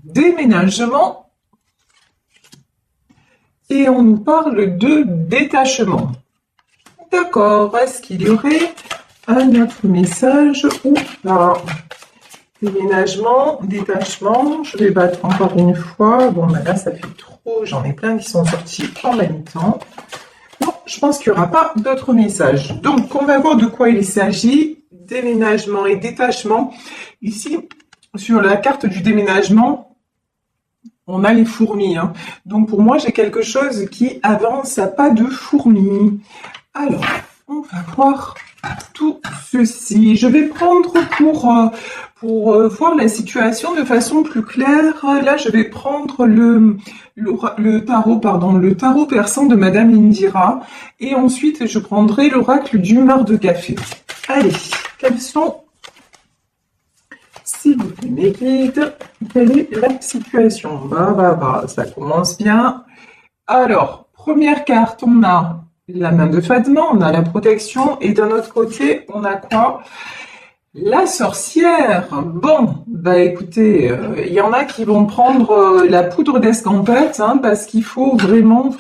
déménagement et on nous parle de détachement. D'accord, est-ce qu'il y aurait un autre message ou pas? Déménagement, détachement, je vais battre encore une fois. Bon, ben là, ça fait trop, j'en ai plein qui sont sortis en même temps. Non, je pense qu'il n'y aura pas d'autres messages. Donc, on va voir de quoi il s'agit. Déménagement et détachement. Ici, sur la carte du déménagement, on a les fourmis. Hein. Donc, pour moi, j'ai quelque chose qui avance à pas de fourmis. Alors, on va voir tout ceci. Je vais prendre pour voir la situation de façon plus claire. Là, je vais prendre le tarot persan de Madame Indira. Et ensuite, je prendrai l'oracle du mar de café. Allez, quels sont, s'il vous plaît, mes guides, quelle est la situation? Ça commence bien. Alors, première carte, on a la main de Fatma, on a la protection, et d'un autre côté, on a quoi? La sorcière. Bon, bah écoutez, il y en a qui vont prendre la poudre d'escampette, hein, parce qu'il faut vraiment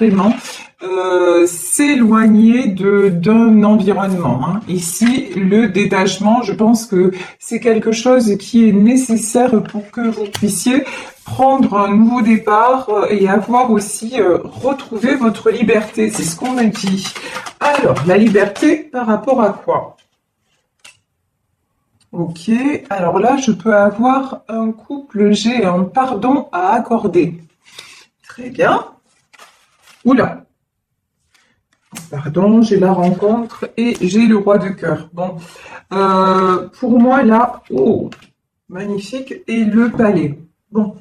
s'éloigner d'un environnement. Hein. Ici, le détachement, je pense que c'est quelque chose qui est nécessaire pour que vous puissiez prendre un nouveau départ et avoir aussi retrouvé votre liberté. C'est ce qu'on me dit. Alors, la liberté par rapport à quoi? Ok, alors là, je peux avoir un couple, j'ai un pardon à accorder. Très bien. Oula. Pardon, j'ai la rencontre et j'ai le roi de cœur. Bon, pour moi, là, oh, magnifique, et le palais. Bon,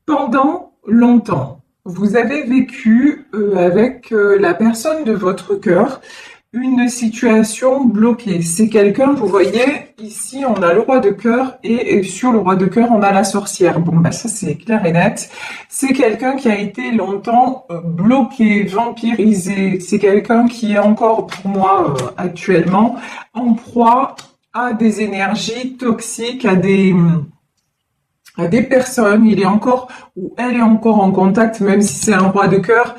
pendant longtemps, vous avez vécu avec la personne de votre cœur une situation bloquée. C'est quelqu'un, vous voyez, ici on a le roi de cœur et sur le roi de cœur on a la sorcière. Bon, bah ça c'est clair et net. C'est quelqu'un qui a été longtemps bloqué, vampirisé. C'est quelqu'un qui est encore pour moi actuellement en proie à des énergies toxiques, à des personnes. Il est encore ou elle est encore en contact, même si c'est un roi de cœur.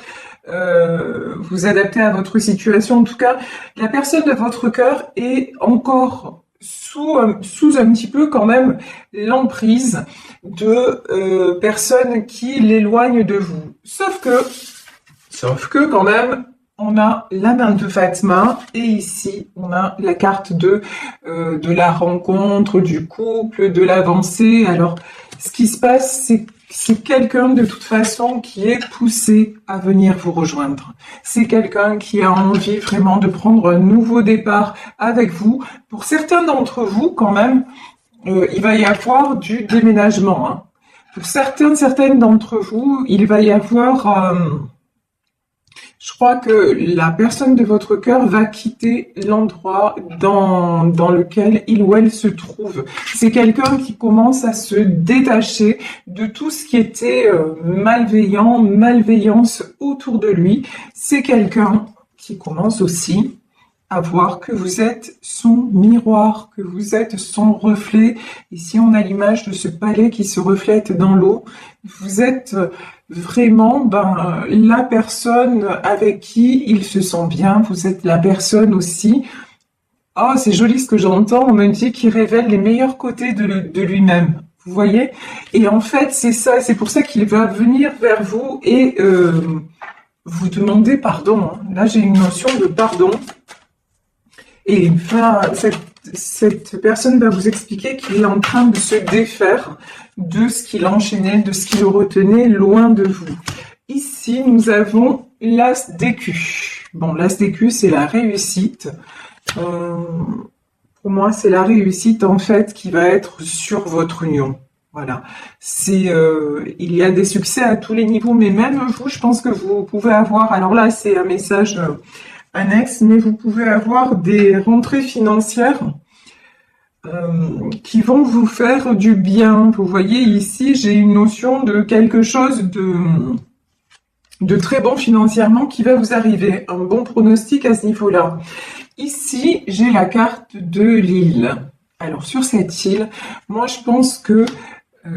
Vous adaptez à votre situation. En tout cas, la personne de votre cœur est encore sous un petit peu quand même l'emprise de personnes qui l'éloignent de vous. Sauf que quand même, on a la main de Fatma et ici on a la carte de la rencontre, du couple, de l'avancée. Alors, ce qui se passe, c'est quelqu'un de toute façon qui est poussé à venir vous rejoindre. C'est quelqu'un qui a envie vraiment de prendre un nouveau départ avec vous. Pour certains d'entre vous, quand même, il va y avoir du déménagement. Hein. Pour certaines d'entre vous, il va y avoir... je crois que la personne de votre cœur va quitter l'endroit dans lequel il ou elle se trouve. C'est quelqu'un qui commence à se détacher de tout ce qui était malveillance autour de lui. C'est quelqu'un qui commence aussi à voir que vous êtes son miroir, que vous êtes son reflet. Ici, on a l'image de ce palais qui se reflète dans l'eau. Vous êtes vraiment la personne avec qui il se sent bien. Vous êtes la personne aussi. Oh, c'est joli ce que j'entends. On me dit qu'il révèle les meilleurs côtés de lui-même. Vous voyez? Et en fait, c'est ça. C'est pour ça qu'il va venir vers vous et vous demander pardon. Hein. Là, j'ai une notion de pardon. Et cette personne va vous expliquer qu'il est en train de se défaire de ce qui l'enchaînait, de ce qui le retenait loin de vous. Ici, nous avons l'as d'écus. Bon, l'as d'écus, c'est la réussite. Pour moi, c'est la réussite, en fait, qui va être sur votre union. Voilà. Il y a des succès à tous les niveaux, mais même vous, je pense que vous pouvez avoir... Alors là, c'est un message... annexe, mais vous pouvez avoir des rentrées financières qui vont vous faire du bien. Vous voyez ici, j'ai une notion de quelque chose de très bon financièrement qui va vous arriver. Un bon pronostic à ce niveau-là. Ici, j'ai la carte de l'île. Alors sur cette île, moi je pense que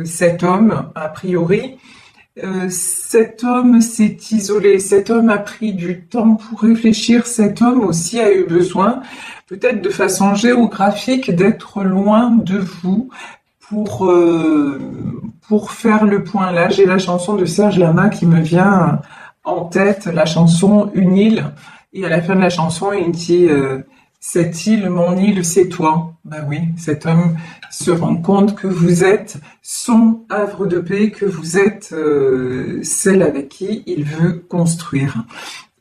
cet homme, a priori. Cet homme s'est isolé, cet homme a pris du temps pour réfléchir, cet homme aussi a eu besoin, peut-être de façon géographique, d'être loin de vous pour, euh, pour faire le point. Là, j'ai la chanson de Serge Lama qui me vient en tête, la chanson Une île, et à la fin de la chanson, il dit cette île, mon île, c'est toi. Ben oui, cet homme se rend compte que vous êtes son havre de paix, que vous êtes celle avec qui il veut construire.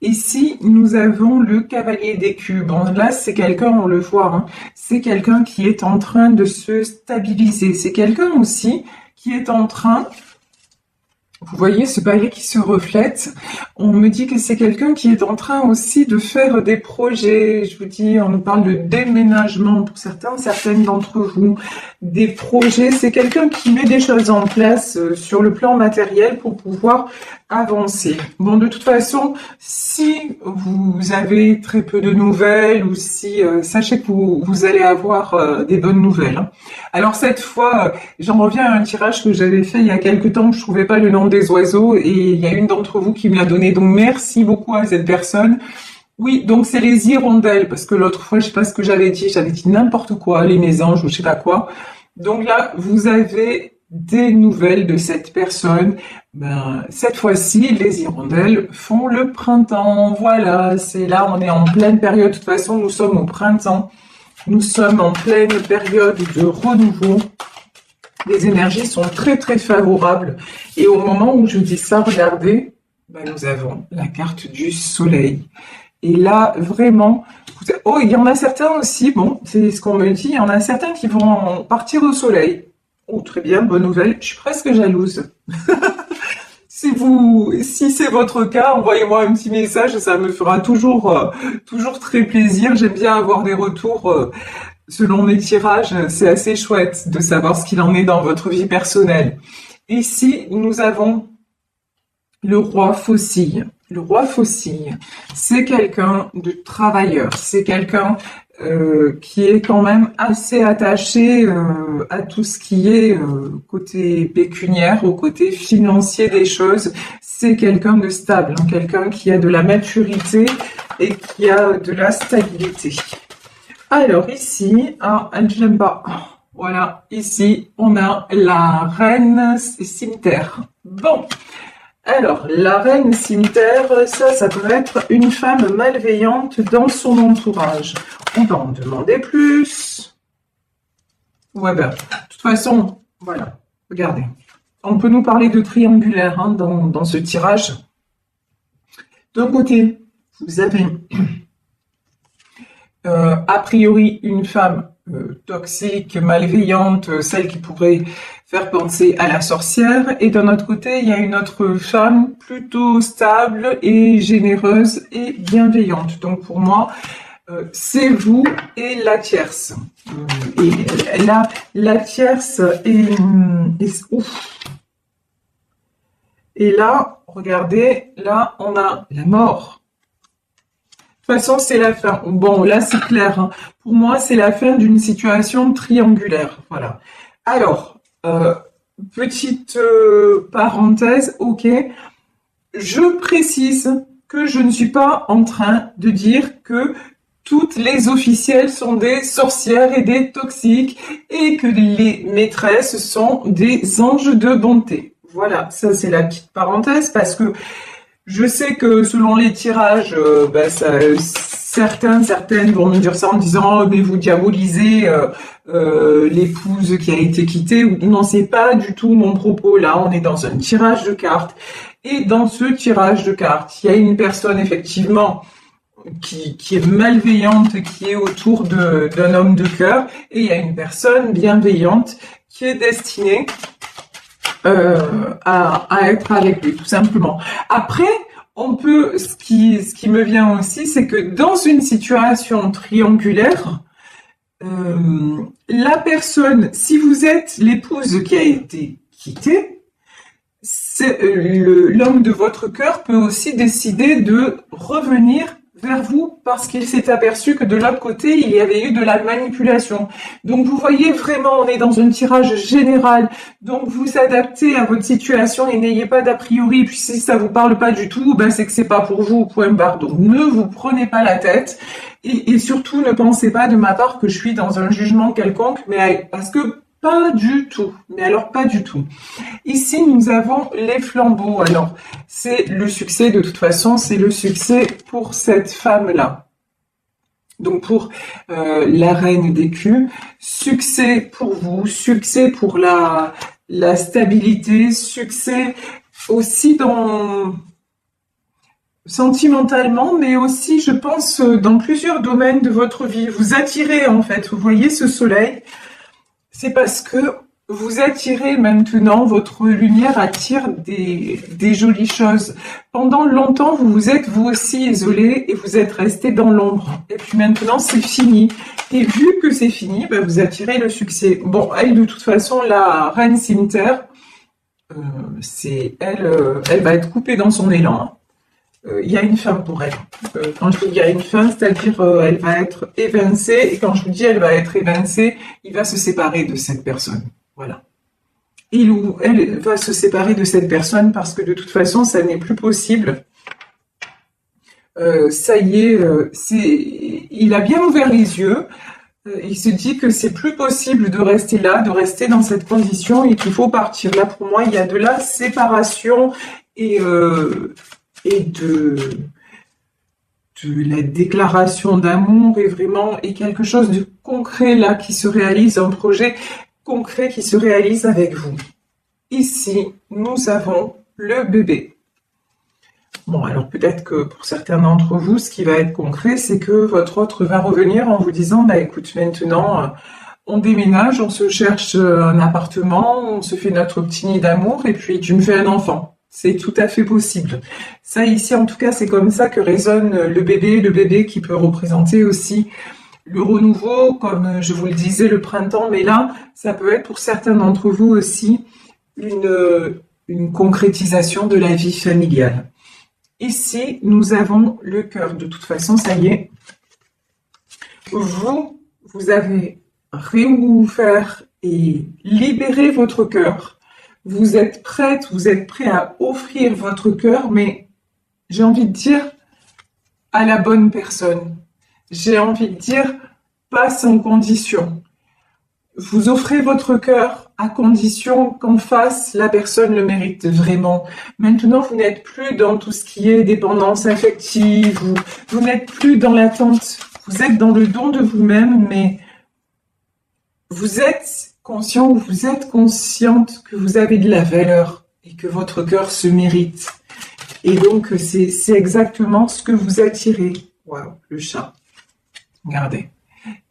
Ici, nous avons le cavalier d'écus. Bon, là, c'est quelqu'un, on le voit, hein, c'est quelqu'un qui est en train de se stabiliser. C'est quelqu'un aussi qui est en train... Vous voyez ce balai qui se reflète. On me dit que c'est quelqu'un qui est en train aussi de faire des projets. Je vous dis, on nous parle de déménagement pour certains, certaines d'entre vous. Des projets, c'est quelqu'un qui met des choses en place sur le plan matériel pour pouvoir avancer. Bon, de toute façon, si vous avez très peu de nouvelles ou si, sachez que vous allez avoir des bonnes nouvelles, hein. Alors cette fois, j'en reviens à un tirage que j'avais fait il y a quelque temps, je trouvais pas le nom des oiseaux et il y a une d'entre vous qui me l'a donné, donc merci beaucoup à cette personne. Oui, donc c'est les hirondelles, parce que l'autre fois, je sais pas ce que j'avais dit n'importe quoi, les mésanges ou je sais pas quoi. Donc là, vous avez des nouvelles de cette personne. Ben, cette fois-ci, les hirondelles font le printemps. Voilà, c'est là, on est en pleine période. De toute façon, nous sommes au printemps. Nous sommes en pleine période de renouveau. Les énergies sont très très favorables. Et au moment où je dis ça, regardez, ben nous avons la carte du soleil. Et là, vraiment, oh, il y en a certains aussi, bon, c'est ce qu'on me dit, il y en a certains qui vont partir au soleil. Oh, très bien, bonne nouvelle, je suis presque jalouse. Si c'est votre cas, envoyez-moi un petit message, ça me fera toujours très plaisir. J'aime bien avoir des retours selon mes tirages, c'est assez chouette de savoir ce qu'il en est dans votre vie personnelle. Ici, nous avons le roi Faucille. Le roi Faucille, c'est quelqu'un de travailleur, c'est quelqu'un qui est quand même assez attaché à tout ce qui est côté pécuniaire, au côté financier des choses. C'est quelqu'un de stable, hein, quelqu'un qui a de la maturité et qui a de la stabilité. Alors ici, je l'aime pas. Voilà, ici, on a la reine cimetière. Bon, alors, la reine cimetière, ça peut être une femme malveillante dans son entourage. On va en demander plus. Ouais, ben, de toute façon, voilà, regardez. On peut nous parler de triangulaire hein, dans ce tirage. D'un côté, vous avez a priori une femme toxique, malveillante, celle qui pourrait faire penser à la sorcière. Et d'un autre côté, il y a une autre femme plutôt stable et généreuse et bienveillante. Donc pour moi, c'est vous et la tierce. Et là, la tierce est ouf. Et là, regardez, là, on a la mort. De toute façon, c'est la fin. Bon, là, c'est clair. Hein. Pour moi, c'est la fin d'une situation triangulaire. Voilà. Alors, petite parenthèse, ok. Je précise que je ne suis pas en train de dire que toutes les officielles sont des sorcières et des toxiques et que les maîtresses sont des anges de bonté. Voilà, ça c'est la petite parenthèse parce que je sais que selon les tirages, certaines vont me dire ça en disant oh, mais vous diabolisez l'épouse qui a été quittée. Non, c'est pas du tout mon propos. Là, on est dans un tirage de cartes. Et dans ce tirage de cartes, il y a une personne effectivement qui est malveillante, qui est autour d'un homme de cœur, et il y a une personne bienveillante qui est destinée à être avec lui, tout simplement. Après, on peut, ce qui me vient aussi, c'est que dans une situation triangulaire, la personne, si vous êtes l'épouse qui a été quittée, l'homme de votre cœur peut aussi décider de revenir vers vous parce qu'il s'est aperçu que de l'autre côté, il y avait eu de la manipulation. Donc vous voyez vraiment, on est dans un tirage général. Donc vous adaptez à votre situation et n'ayez pas d'a priori. Puis si ça vous parle pas du tout, ben c'est que c'est pas pour vous, point barre. Donc ne vous prenez pas la tête et surtout ne pensez pas de ma part que je suis dans un jugement quelconque, mais parce que pas du tout. Mais alors pas du tout. Ici, nous avons les flambeaux. Alors, c'est le succès, de toute façon, c'est le succès pour cette femme-là. Donc, pour la reine d'écus, succès pour vous, succès pour la stabilité, succès aussi sentimentalement, mais aussi, je pense, dans plusieurs domaines de votre vie. Vous attirez, en fait, vous voyez ce soleil, c'est parce que vous attirez maintenant, votre lumière attire des jolies choses. Pendant longtemps, vous vous êtes vous aussi isolé et vous êtes resté dans l'ombre. Et puis maintenant, c'est fini. Et vu que c'est fini, ben, vous attirez le succès. Bon, elle, de toute façon, la reine cimetière, elle va être coupée dans son élan. Il y a une fin pour elle. Quand je vous dis il y a une fin, c'est-à-dire elle va être évincée. Et quand je vous dis elle va être évincée, il va se séparer de cette personne. Voilà. Il ou elle va se séparer de cette personne parce que de toute façon, ça n'est plus possible. Ça y est, il a bien ouvert les yeux. Il se dit que c'est plus possible de rester là, de rester dans cette condition et qu'il faut partir. Là, pour moi, il y a de la séparation et de la déclaration d'amour et quelque chose de concret là qui se réalise, un projet concret qui se réalise avec vous. Ici, nous avons le bébé. Bon, alors peut-être que pour certains d'entre vous, ce qui va être concret, c'est que votre autre va revenir en vous disant, bah écoute, maintenant, on déménage, on se cherche un appartement, on se fait notre petit nid d'amour et puis tu me fais un enfant. C'est tout à fait possible. Ça ici, en tout cas, c'est comme ça que résonne le bébé qui peut représenter aussi le renouveau, comme je vous le disais, le printemps. Mais là, ça peut être pour certains d'entre vous aussi une concrétisation de la vie familiale. Ici, nous avons le cœur. De toute façon, ça y est. Vous avez réouvert et libéré votre cœur. Vous êtes prête, vous êtes prêt à offrir votre cœur, mais j'ai envie de dire à la bonne personne. J'ai envie de dire pas sans condition. Vous offrez votre cœur à condition qu'en face, la personne le mérite vraiment. Maintenant, vous n'êtes plus dans tout ce qui est dépendance affective, vous n'êtes plus dans l'attente. Vous êtes dans le don de vous-même, mais vous êtes conscient ou vous êtes consciente que vous avez de la valeur et que votre cœur se mérite. Et donc, c'est exactement ce que vous attirez. Waouh, le chat. Regardez.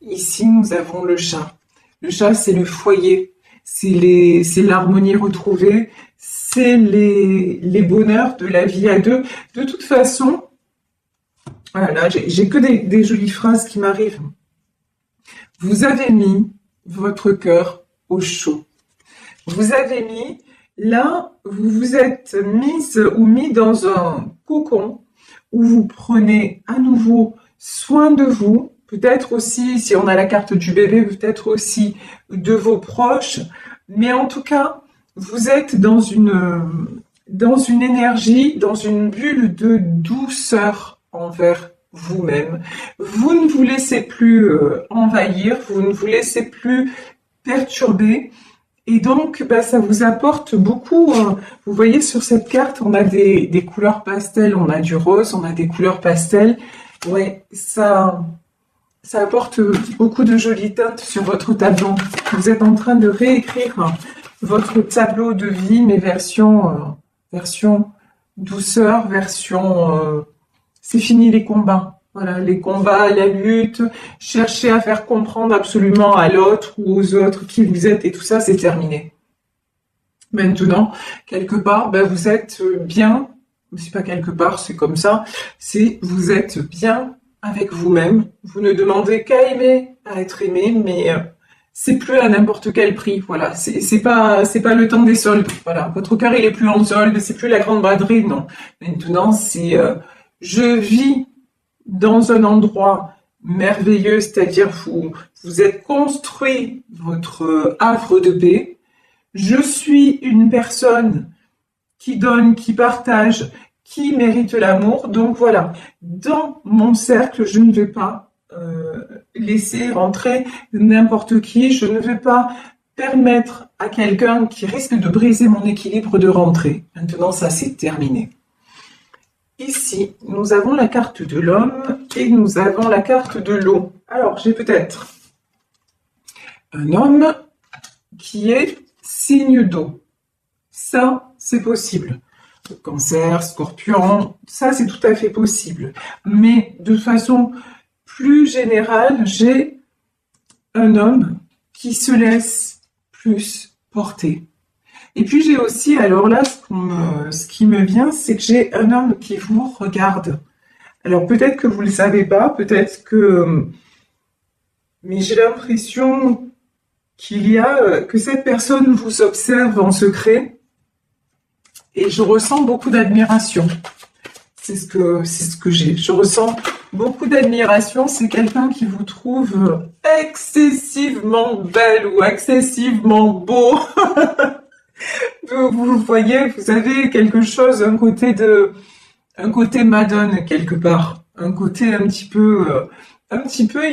Ici, nous avons le chat. Le chat, c'est le foyer. C'est l'harmonie retrouvée. C'est les bonheurs de la vie à deux. De toute façon, voilà, j'ai que des jolies phrases qui m'arrivent. Vous avez mis votre cœur au chaud. Vous avez mis, là, vous vous êtes mise ou mis dans un cocon où vous prenez à nouveau soin de vous, peut-être aussi, si on a la carte du bébé, peut-être aussi de vos proches, mais en tout cas, vous êtes dans une énergie, dans une bulle de douceur envers vous-même. Vous ne vous laissez plus envahir, vous ne vous laissez plus perturber, et donc ça vous apporte beaucoup. Vous voyez sur cette carte, on a des couleurs pastel, on a du rose, on a des couleurs pastel. Ouais, ça apporte beaucoup de jolies teintes sur votre tableau. Vous êtes en train de réécrire votre tableau de vie, mais version douceur, version c'est fini les combats. Voilà, les combats, la lutte, chercher à faire comprendre absolument à l'autre ou aux autres qui vous êtes et tout ça, c'est terminé. Maintenant, quelque part, vous êtes bien, c'est pas quelque part, c'est comme ça, c'est vous êtes bien avec vous-même. Vous ne demandez qu'à aimer, à être aimé, mais c'est plus à n'importe quel prix. Voilà, c'est pas le temps des soldes. Voilà, votre cœur il est plus en solde, c'est plus la grande braderie, non. Maintenant, c'est je vis dans un endroit merveilleux, c'est-à-dire vous êtes construit votre havre de paix. Je suis une personne qui donne, qui partage, qui mérite l'amour. Donc voilà, dans mon cercle, je ne vais pas laisser rentrer n'importe qui. Je ne vais pas permettre à quelqu'un qui risque de briser mon équilibre de rentrer. Maintenant, ça c'est terminé. Ici, nous avons la carte de l'homme et nous avons la carte de l'eau. Alors, j'ai peut-être un homme qui est signe d'eau. Ça, c'est possible. Cancer, Scorpion, ça, c'est tout à fait possible. Mais de façon plus générale, j'ai un homme qui se laisse plus porter. Et puis j'ai aussi, alors là, ce qui me vient, c'est que j'ai un homme qui vous regarde. Alors peut-être que vous ne le savez pas, peut-être que... Mais j'ai l'impression que cette personne vous observe en secret et je ressens beaucoup d'admiration. C'est ce que j'ai. Je ressens beaucoup d'admiration. C'est quelqu'un qui vous trouve excessivement belle ou excessivement beau. Vous voyez, vous avez quelque chose, un côté Madone quelque part, un côté un petit peu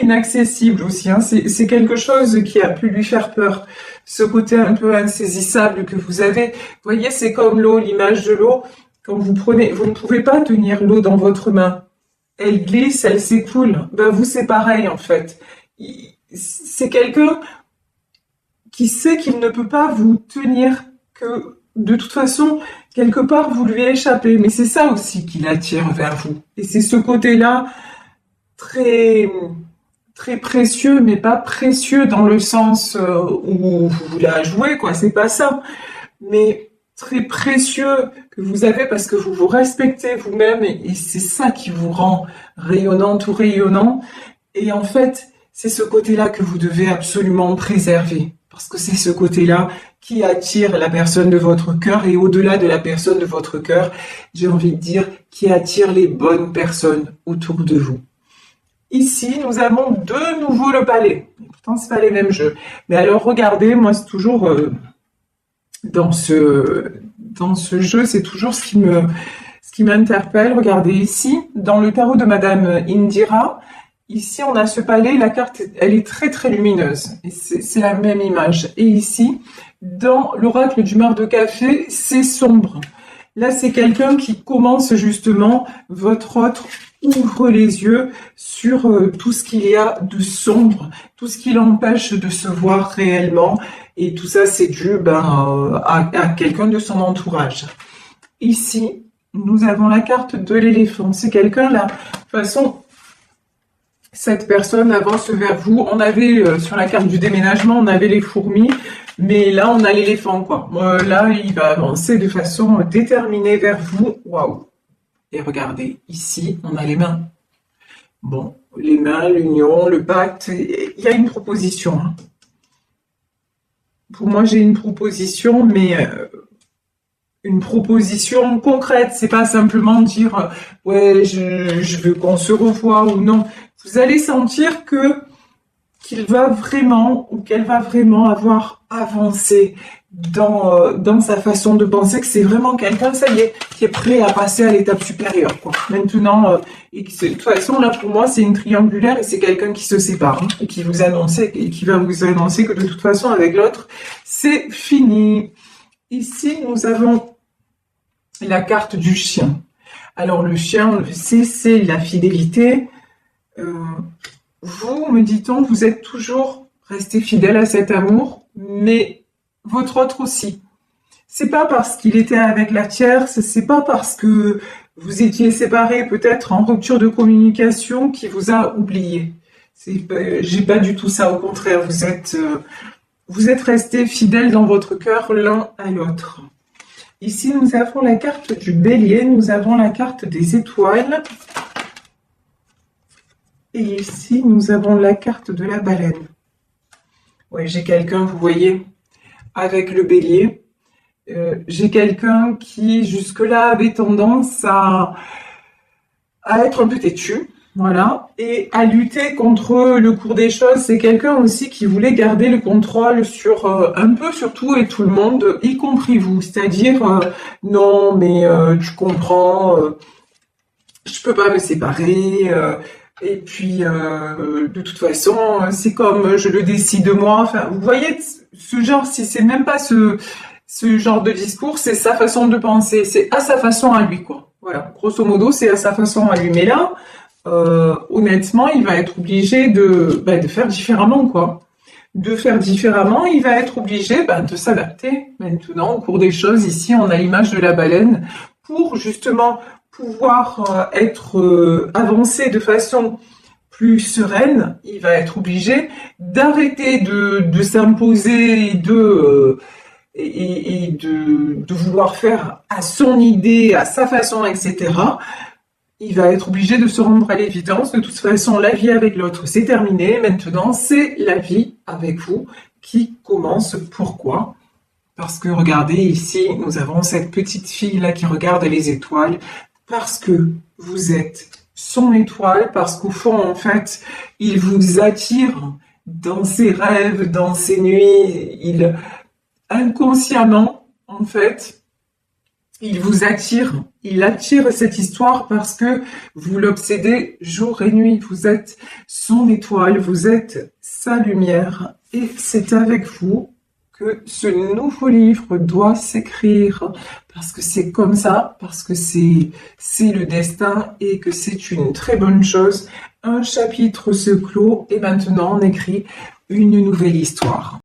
inaccessible aussi. Hein. C'est quelque chose qui a pu lui faire peur. Ce côté un peu insaisissable que vous avez. Vous voyez, c'est comme l'eau, l'image de l'eau. Quand vous ne pouvez pas tenir l'eau dans votre main. Elle glisse, elle s'écoule. Ben vous, c'est pareil en fait. C'est quelqu'un qui sait qu'il ne peut pas vous tenir, que de toute façon, quelque part, vous lui échappez. Mais c'est ça aussi qui l'attire vers vous. Et c'est ce côté-là très, très précieux, mais pas précieux dans le sens où vous la jouez, quoi. C'est pas ça. Mais très précieux que vous avez parce que vous vous respectez vous-même et c'est ça qui vous rend rayonnante ou rayonnant. Et en fait, c'est ce côté-là que vous devez absolument préserver parce que c'est ce côté-là qui attire la personne de votre cœur et au-delà de la personne de votre cœur, j'ai envie de dire, qui attire les bonnes personnes autour de vous. Ici, nous avons de nouveau le palais. Pourtant, c'est pas les mêmes jeux. Mais alors, regardez, moi, c'est toujours... dans ce jeu, c'est toujours ce qui m'interpelle. Regardez ici, dans le tarot de Madame Indira, ici on a ce palais, la carte, elle est très très lumineuse. Et c'est la même image. Et ici, dans l'oracle du mar de café, c'est sombre. Là, c'est quelqu'un qui commence justement, votre autre ouvre les yeux sur tout ce qu'il y a de sombre, tout ce qui l'empêche de se voir réellement. Et tout ça, c'est dû à quelqu'un de son entourage. Ici, nous avons la carte de l'éléphant. C'est quelqu'un là. De toute façon, cette personne avance vers vous. On avait, sur la carte du déménagement, on avait les fourmis. Mais là, on a l'éléphant, quoi. Là, il va avancer de façon déterminée vers vous. Waouh! Et regardez, ici, on a les mains. Bon, les mains, l'union, le pacte. Il y a une proposition. Hein. Pour moi, j'ai une proposition, mais une proposition concrète. C'est pas simplement dire ouais, je veux qu'on se revoie ou non. Vous allez sentir qu'il va vraiment ou qu'elle va vraiment avoir avancé dans sa façon de penser, que c'est vraiment quelqu'un, ça y est, qui est prêt à passer à l'étape supérieure, quoi. Maintenant, et de toute façon, là, pour moi, c'est une triangulaire et c'est quelqu'un qui se sépare, hein, et qui va vous annoncer que de toute façon, avec l'autre, c'est fini. Ici, nous avons la carte du chien. Alors, le chien, c'est la fidélité. Vous, me dit-on, vous êtes toujours resté fidèle à cet amour, mais votre autre aussi. C'est pas parce qu'il était avec la tierce, c'est pas parce que vous étiez séparés, peut-être en rupture de communication, qui vous a oublié. J'ai pas du tout ça, au contraire, vous êtes restés fidèles dans votre cœur l'un à l'autre. Ici, nous avons la carte du bélier, nous avons la carte des étoiles. Et ici, nous avons la carte de la baleine. Oui, j'ai quelqu'un, vous voyez, avec le bélier. J'ai quelqu'un qui, jusque-là, avait tendance à être un peu têtu. Voilà. Et à lutter contre le cours des choses, c'est quelqu'un aussi qui voulait garder le contrôle sur un peu sur tout et tout le monde, y compris vous. C'est-à-dire, non, mais tu comprends, je peux pas me séparer. Et puis, de toute façon, c'est comme je le décide de moi. Enfin, vous voyez, ce genre, si c'est même pas ce genre de discours, c'est sa façon de penser. C'est à sa façon à lui, quoi. Voilà. Grosso modo, c'est à sa façon à lui. Mais là, honnêtement, il va être obligé de faire différemment, quoi. De faire différemment, il va être obligé de s'adapter maintenant au cours des choses. Ici, on a l'image de la baleine pour justement pouvoir être avancé de façon plus sereine. Il va être obligé d'arrêter de s'imposer et de vouloir faire à son idée, à sa façon, etc. Il va être obligé de se rendre à l'évidence. De toute façon, la vie avec l'autre, c'est terminé. Maintenant, c'est la vie avec vous qui commence. Pourquoi? Parce que regardez ici, nous avons cette petite fille-là qui regarde les étoiles. Parce que vous êtes son étoile, parce qu'au fond, en fait, il vous attire dans ses rêves, dans ses nuits. Il, inconsciemment, en fait, il vous attire, il attire cette histoire parce que vous l'obsédez jour et nuit. Vous êtes son étoile, vous êtes sa lumière et c'est avec vous que ce nouveau livre doit s'écrire parce que c'est comme ça, parce que c'est le destin et que c'est une très bonne chose. Un chapitre se clôt et maintenant on écrit une nouvelle histoire.